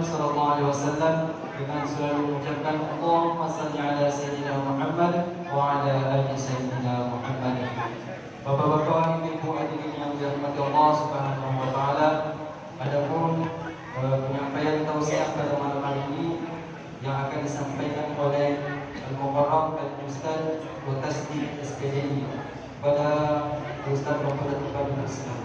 Muhammad sallallahu alaihi wasallam dengan selalu mengucapkan Allahumma shalli ala sayyidina Muhammad wa ala ali sayyidina Muhammad. Bapak-bapak, ibu hadirin yang dirahmati Allah Subhanahu wa taala, adapun penyampaian tausiah pada malam hari ini yang akan disampaikan oleh Al-Mukarram Al-Ustaz Mutasdi SPDI pada Ustaz Muhammad Al-Fatih Islam.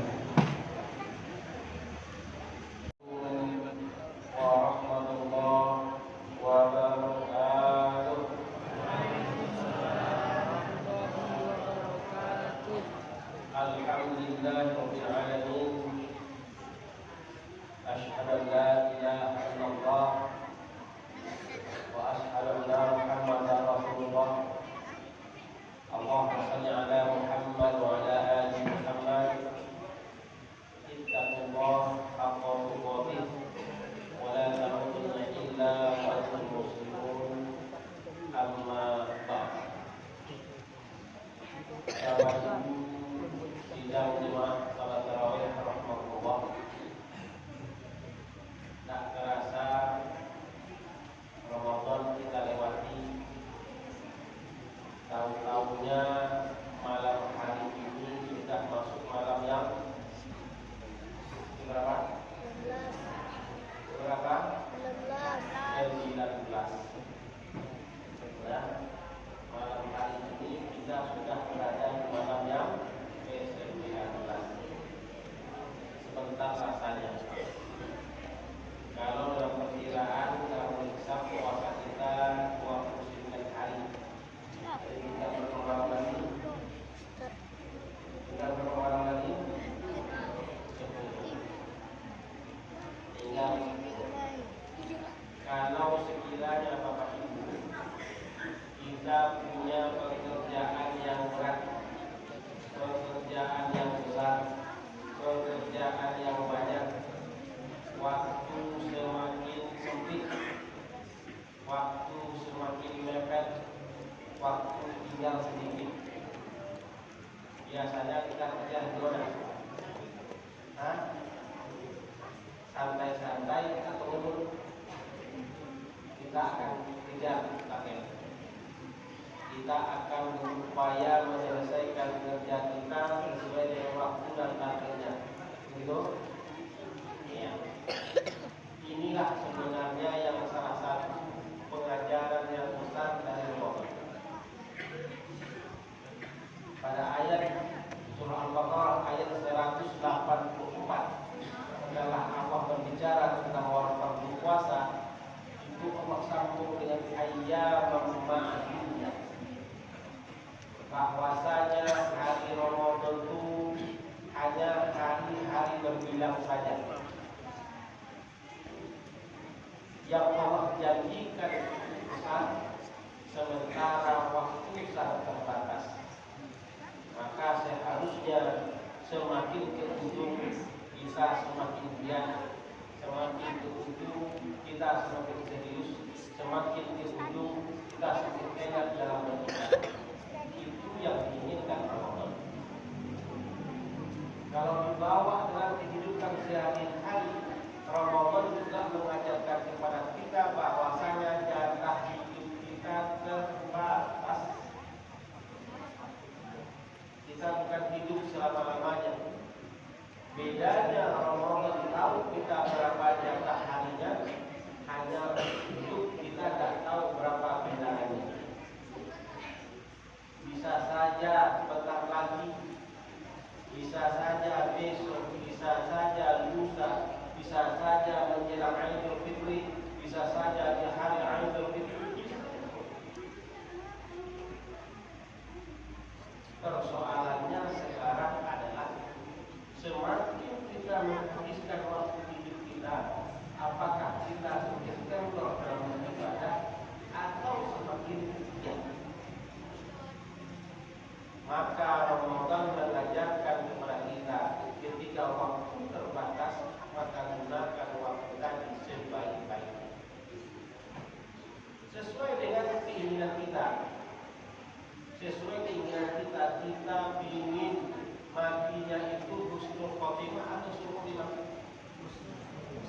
Kita ingin matinya itu husnul khotimah atau suul khotimah?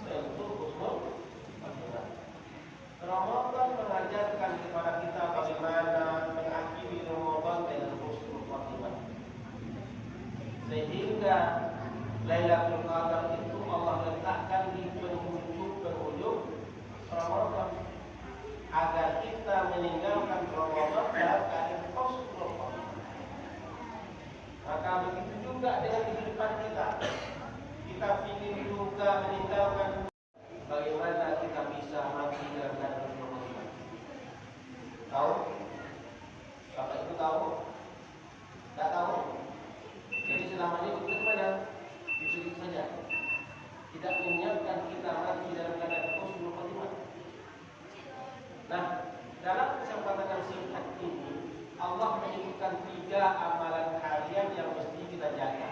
Tentu husnul meninggalkan Ramadan dalam keadaan husnul khotimah. Maka begitu juga dengan kehidupan kita. Kita ingin juga meninggalkan, bagaimana kita bisa mati dalam keadaan husnul khotimah? Tahu? Bapak Ibu tahu? Tidak tahu? Jadi selama ini kita kemana? Itu saja. Tidak menyiapkan kita mati dalam keadaan husnul khotimah. Nah, dalam kesempatan yang singkat ini, Allah menyebutkan 3 amalan harian yang mesti kita jaga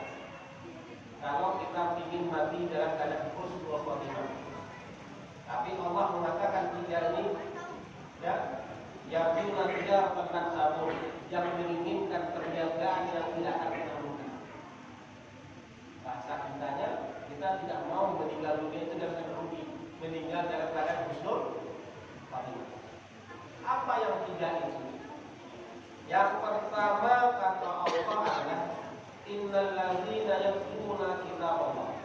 kalau kita ingin mati dalam keadaan husnul khotimah. Tapi Allah mengatakan 3 ini, ya, yarjuna tijaratan sabur, yang menginginkan perniagaan yang tidak akan pernah rugi. Bahasa kitanya, kita tidak mau meninggal dunia itu dalam keadaan rugi, meninggal dalam keadaan husnul khotimah. Apa yang 3 itu? Yang pertama kata Allah adalah innal ladzina yatluna kitab Allah.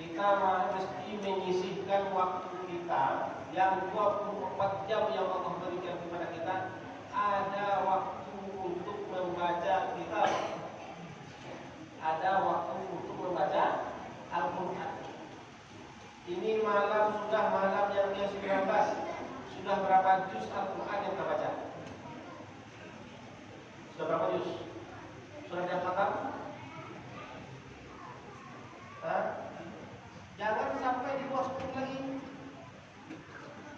Kita mesti menyisihkan waktu kita yang 24 jam yang Allah berikan kepada kita, ada waktu untuk membaca kitab. Ada waktu untuk membaca Al-Quran. Ini malam sudah malam yang ke-19. Sudah berapa juz Al-Quran yang kita baca? Sudah berapa juz? Sudah dihafalkan? Jangan sampai di bawah 10 lagi.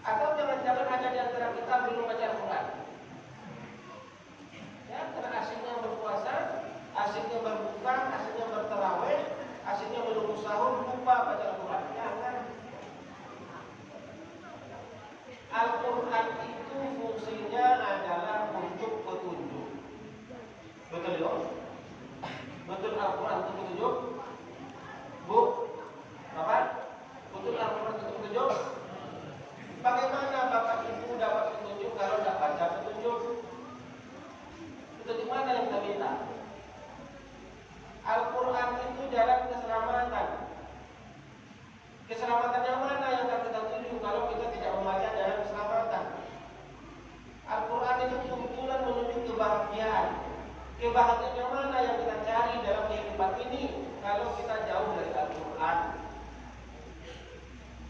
Atau jangan-jangan ada di antara kita belum baca Al-Quran. Ya, karena asiknya berpuasa, asiknya berbuka, asiknya bertarawih, asiknya menunggu sahur, lupa baca Al-Quran. Jangan. Al-Quran itu fungsinya adalah untuk petunjuk. Betul ya? Betul Al-Quran untuk petunjuk? Bu? Bapak? Betul Al-Quran untuk petunjuk? Bagaimana Bapak Ibu dapat petunjuk kalau tidak baca petunjuk? Petunjuk mana yang kita minta? Al-Quran itu jalan keselamatan. Keselamatan yang mana yang akan kita tuju kalau kita tidak membaca jalan keselamatan? Al-Quran itu tuntunan menuju kebahagiaan. Kebahagiaan yang mana yang kita cari dalam kehidupan ini kalau kita jauh dari Al-Quran?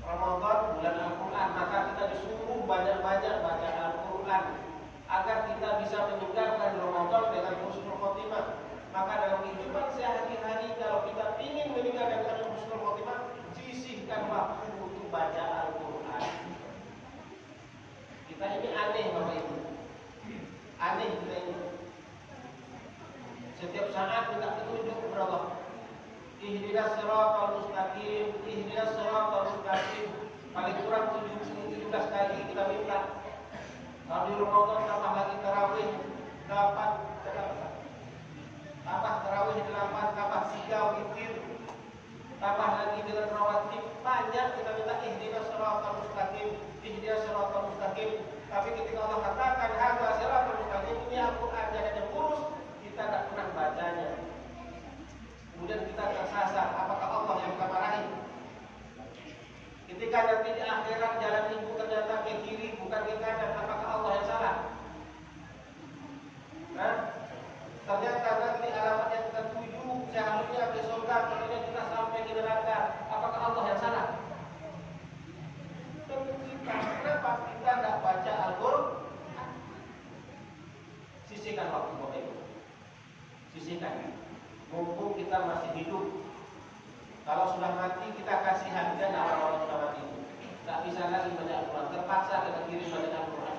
Ramadan bulan Al-Quran, maka kita disuruh banyak-banyak baca Al-Quran agar kita bisa meninggalkan Ramadan dengan husnul khotimah. Maka dalam kehidupan sehari-hari kalau kita ingin meninggalkan husnul khotimah, sisihkan waktu untuk baca Al-Quran. Kita ini aneh Bapak Ibu. Aneh kita ini. Setiap saat minta petunjuk kepada Allah. Ihdinas siratal mustaqim, ihdinas siratal mustaqim. Paling kurang 17 kali kita minta. Kalau di Ramadan tambah lagi tarawih 8, tambah tarawih 8, tambah 3 witir, tambah lagi dengan rawatib, banyak kita minta ihdinas siratal mustaqim, ihdinas siratal mustaqim. Tapi ketika Allah katakan hadza siratal mustaqim, ini Al-Quran yang lurus, kita tidak pernah bacanya. Kemudian kita tersasar, apakah Allah yang kita marahi? Ketika nanti di akhirat jalan itu ternyata ke kiri bukan ke kanan, apakah Allah yang salah? Nah, ternyata nanti alamat yang kita tuju seharusnya ke surga, kemudian kita sampai ke neraka, apakah Allah yang salah? Tentu kita, kenapa kita tidak baca Al-Quran? Sisihkan waktu Bapak Ibu. Sisihkan. Mumpung kita masih hidup. Kalau sudah mati kita kasihankan orang-orang sudah mati. Tak bisa lagi baca Al-Quran. Terpaksa kita kirim baca Al-Quran.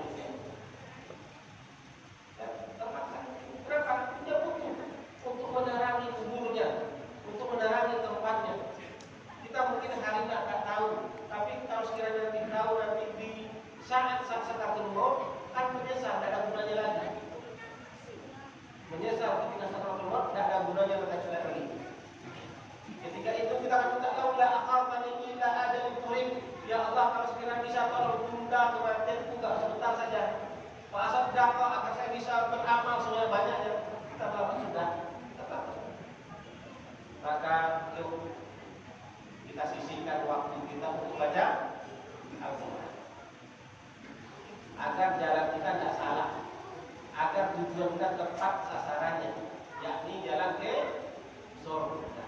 Terpaksa. Kenapa? Dia butuh untuk menerangi kuburnya, untuk menerangi tempatnya. Kita mungkin hari ini tak tahu, tapi kalau sekiranya nanti tahu, nanti di saat sakaratul maut kan menyesal, tidak ada gunanya lagi. Menyesal ketika sakaratul maut tidak ada gunanya lagi. Ketika itu kita akan minta Allah akhartani ila ajalin qarib. Ya Allah, kalau sekiranya bisa tolong tunda kematianku, enggak usah tujuan kita tepat sasarannya, yakni jalan ke surga.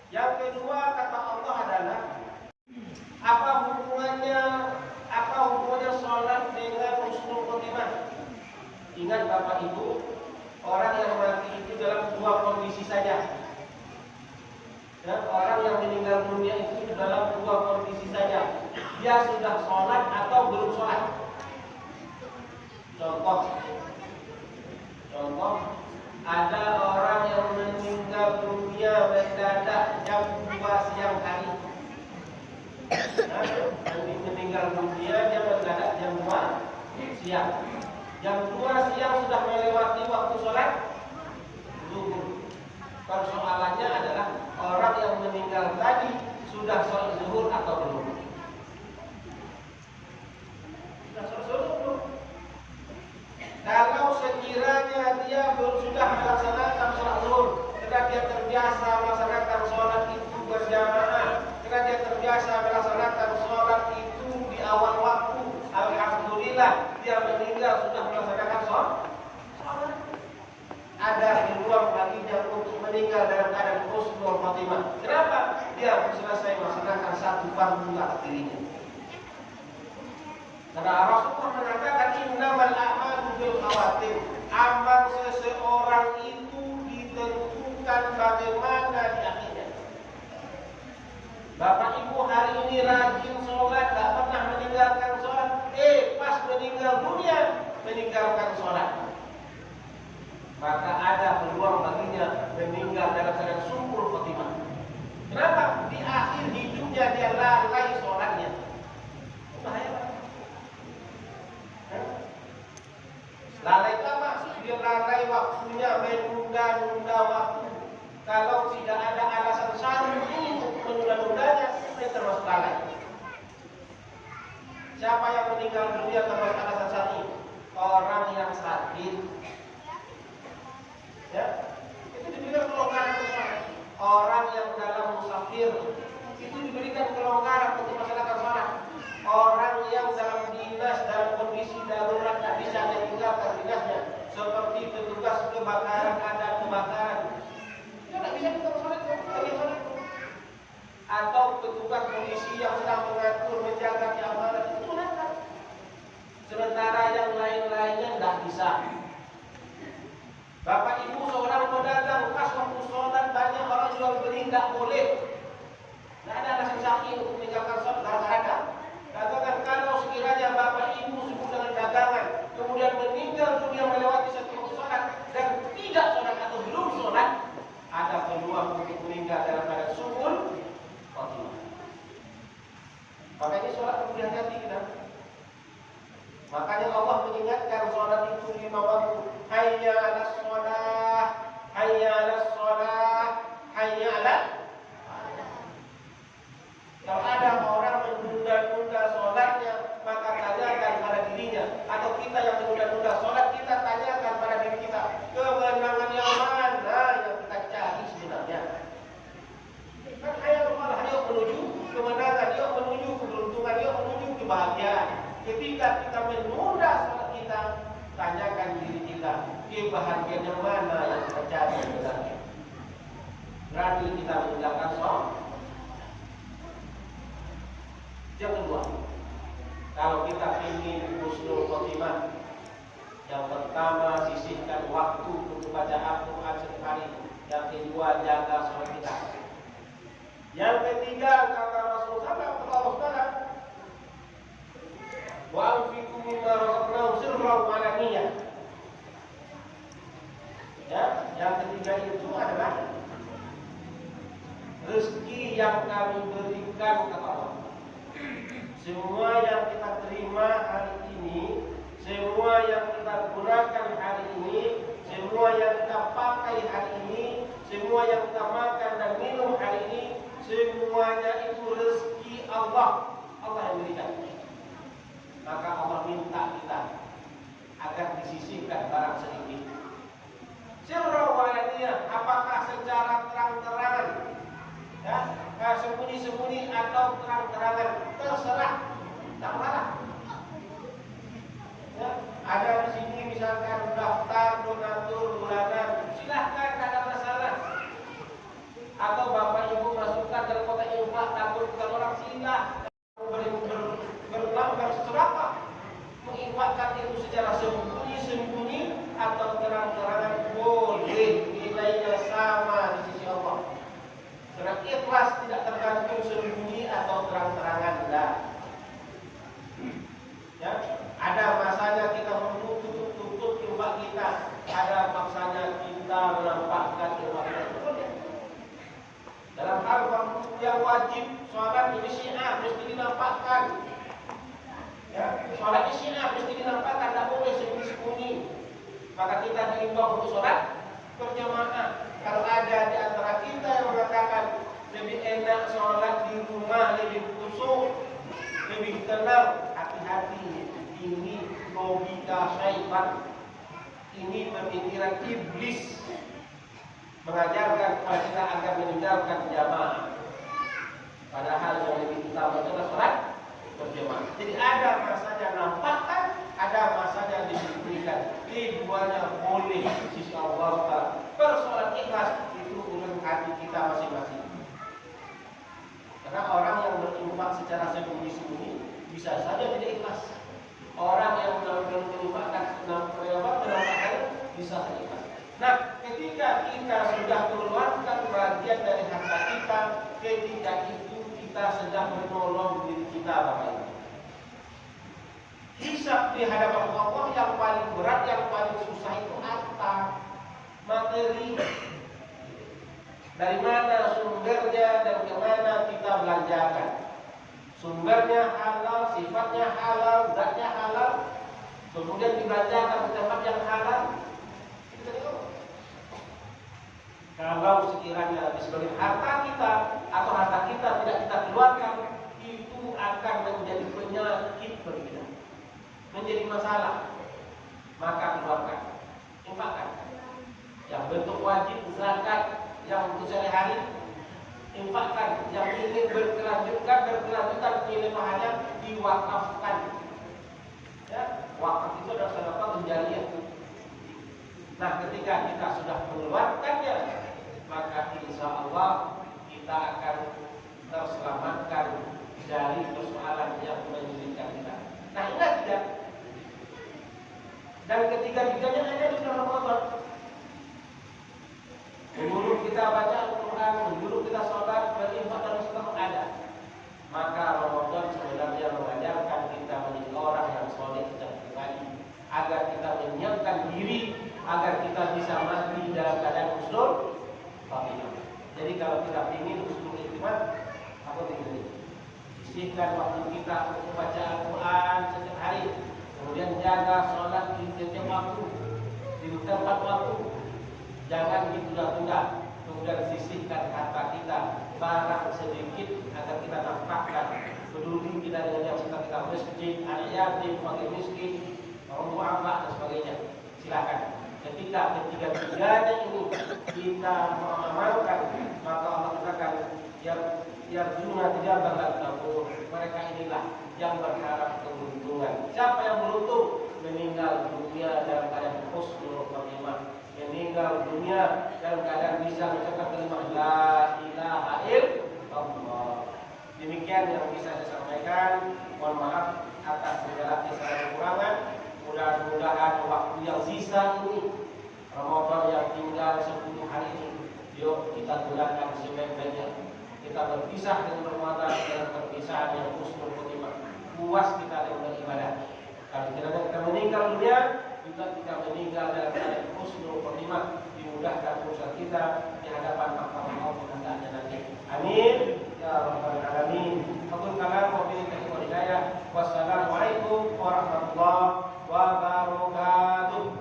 Yang kedua kata Allah adalah apa hubungannya sholat dengan husnul khotimah? Ingat Bapak Ibu, orang yang mati itu dalam dua kondisi saja. Dan orang yang meninggal dunia itu dalam dua kondisi saja. Dia sudah sholat atau belum sholat. Contoh, ada orang yang meninggal dunia mendadak jam 2 siang hari. Meninggal dunia dia mendadak jam 2 siang. Jam 2 siang sudah melewati waktu sholat zuhur. Persoalannya adalah orang yang meninggal tadi sudah sholat zuhur atau belum? Sudah sholat zuhur belum? Kalau sekiranya dia sudah melaksanakan sholat zuhur, karena dia terbiasa melaksanakan sholat itu berjamaah, karena dia terbiasa melaksanakan sholat itu di awal waktu, alhamdulillah dia meninggal sudah melaksanakan sholat. Ada peluang baginya untuk meninggal dalam keadaan husnul khotimah. Kenapa? Dia selesai melaksanakan satu fardu dirinya. Karena Rasulullah mengatakan innamal a'malu bil khawatim. Amal seseorang itu ditentukan bagaimana di akhirnya. Bapak Ibu hari ini rajin sholat, tak pernah meninggalkan sholat. Pas meninggal dunia meninggalkan sholat. Maka ada peluang baginya meninggal dalam keadaan su'ul khotimah. Kenapa? Di akhir hidupnya dia lalai sholatnya. Bahaya. Lalai apa? Dia lalai waktunya, menunda-nunda waktu. Kalau tidak ada alasan syar'i untuk menunda-nundanya, ini termasuk lalai. Siapa yang meninggal dunia termasuk alasan syar'i? Orang yang sakit. Ya, itu diberikan kelonggaran untuk sholat. Orang yang dalam musafir itu diberikan kelonggaran untuk melaksanakan sholat. Orang yang dalam dinas dalam kondisi darurat tak bisa meninggalkan dinasnya, seperti petugas kebakaran, ada kebakaran, dia tak bisa meninggalkan sholat. Atau petugas polisi yang sedang mengatur menjaga keamanan itu sholat. Sementara yang lain-lainnya tidak bisa. Bapak Ibu seorang pedagang pas waktu sholat banyak orang jual beli tidak boleh. Tidak ada alasan syar'i untuk meninggalkan sholat. Tidak ada. Dagangan kalau sekiranya Bapak Ibu sibuk dengan dagangan, kemudian meninggal dunia melewati satu waktu sholat dan tidak sholat atau belum sholat, ada peluang untuk meninggal dalam keadaan su'ul khotimah. Makanya sholat perlu hati-hati kita. Makanya Allah mengingatkan sholat itu 5 waktu. Hayya 'alas sholah, hayya 'alas sholah, hayya 'alas. Kalau ada orang menunda-nunda sholatnya, maka tanyakan pada dirinya. Atau kita yang menunda-nunda sholat, kita tanyakan pada diri kita, kemenangan yang mana yang kita cari sebenarnya? Kan hayya 'alas sholah, yuk menuju kemenangan, yuk menuju keberuntungan, yuk menuju kebahagiaan. Ketika kita menunda sholat kita, tanyakan diri kita, kebahagiaan yang mana yang kita cari sebenarnya? Berani kita meninggalkan sholat. Yang kedua, kalau kita ingin husnul khotimah, yang pertama sisihkan waktu untuk baca Al-Quran setiap hari. Yang kedua, jaga sholat kita. Yang ketiga, kata Rasulullah SAW, wa anfiqu mimma razaqnakum sirran wa alaniyah. Ya, yang ketiga itu adalah rezeki yang kami berikan kepada Allah. Semua yang kita terima hari ini, semua yang kita gunakan hari ini, semua yang kita pakai hari ini, semua yang kita makan dan minum hari ini, semuanya itu rezeki Allah. Allah yang berikan. Maka Allah minta kita agar disisihkan barang sedikit. Sirra wa alaniyah, apakah secara terang-terangan, ya, sembunyi-sembunyi atau terang-terangan, terserah, tak marah. Ya, ada di sini misalkan sudah wajib sholat ini syiar mesti dinampakkan. Ya, sholat ini syiar mesti dinampakkan, tidak boleh sembunyi-sembunyi. Maka kita diimbau untuk sholat berjamaah. Kalau ada di antara kita yang mengatakan lebih enak sholat di rumah, lebih khusyuk, lebih tenang, hati-hati. Ini logika syaitan, ini pemikiran iblis mengajarkan kepada kita agar meninggalkan jamaah. Padahal yang lebih utama adalah sholat berjamaah. Jadi ada masanya nampakkan, ada masanya disembunyikan. Keduanya boleh di sisi Allah Taala. Persoalan ikhlas itu urusan hati kita masing-masing. Karena orang yang berinfak secara sembunyi-sembunyi bisa saja tidak ikhlas. Orang yang menginfakkan penampakan bisa saja ikhlas. Nah, ketika kita sudah mengeluarkan bagian dari harta kita, ketika itu kita sedang menolong diri kita, Bapak Ibu. Hisab di hadapan Allah yang paling berat, yang paling susah itu apa? Materi. Dari mana sumbernya dan kemana kita belanjakan? Sumbernya halal, sifatnya halal, zatnya halal, kemudian dibelanjakan ke tempat yang halal. Kalau sekiranya sebagian harta kita atau harta kita tidak kita keluarkan, itu akan menjadi penyakit bagi kita, menjadi masalah. Maka keluarkan, infakkan. Yang bentuk wajib zakat, yang untuk sehari-hari infakkan. Yang ingin berkelanjutan nilai pahalanya diwakafkan. Ya, wakaf itu adalah sedekah menjariah. Nah, ketika kita sudah mengeluarkannya, maka insya Allah kita akan terselamatkan dari persoalan yang menyulitkan kita. Nah, ingat tidak? Dan ketiga-tiganya ada di dalam Ramadan. Menurut kita baca Al-Quran, menurut kita sholat, berinfak dan seterusnya ada. Maka Ramadan sebenarnya mengajarkan kita menjadi orang yang soleh dan pribadi, agar kita menyiapkan diri, agar kita bisa mati dalam keadaan husnul khotimah. Jadi kalau kita ingin husnul khotimah, apa ini? Sisihkan waktu kita untuk baca Al-Quran setiap hari, kemudian jaga sholat di setiap waktu, di tempat waktu. Jangan ditunda-tunda. Kemudian sisihkan harta kita, barang sedikit agar kita nafkahkan. Peduli kita dengan yang sedang kita masjid, anak yatim, fakir miskin, orang tua anak dan sebagainya. Silakan. Ketika ketiga-tiganya ini kita mengamalkan, maka Allah katakan yarjuna tijabah tabur. Mereka inilah yang berharap keuntungan. Siapa yang beruntung? Meninggal dunia dalam keadaan husnul khotimah, meninggal dunia dalam keadaan bisa mengucapkan kalimat la ilaha illallah. Demikian yang bisa saya sampaikan. Mohon maaf atas segala kesalahan kekurangan. Mudah-mudahan waktu yang sisa ini, Ramadan yang tinggal 10 hari ini, yuk kita gunakan sebaik-baiknya. Kita berpisah dengan Ramadan dengan perpisahan yang husnul khotimah. Puas kita dengan beribadah. Kalau kita meninggal dunia, juga kita meninggal dalam keadaan husnul khotimah, dimudahkan urusan kita di hadapan mahkamah Allah nanti. Amin ya rabbal alamin. Aqul kalam wa billahi hidayah. Wassalamualaikum warahmatullahi wabarakatuh.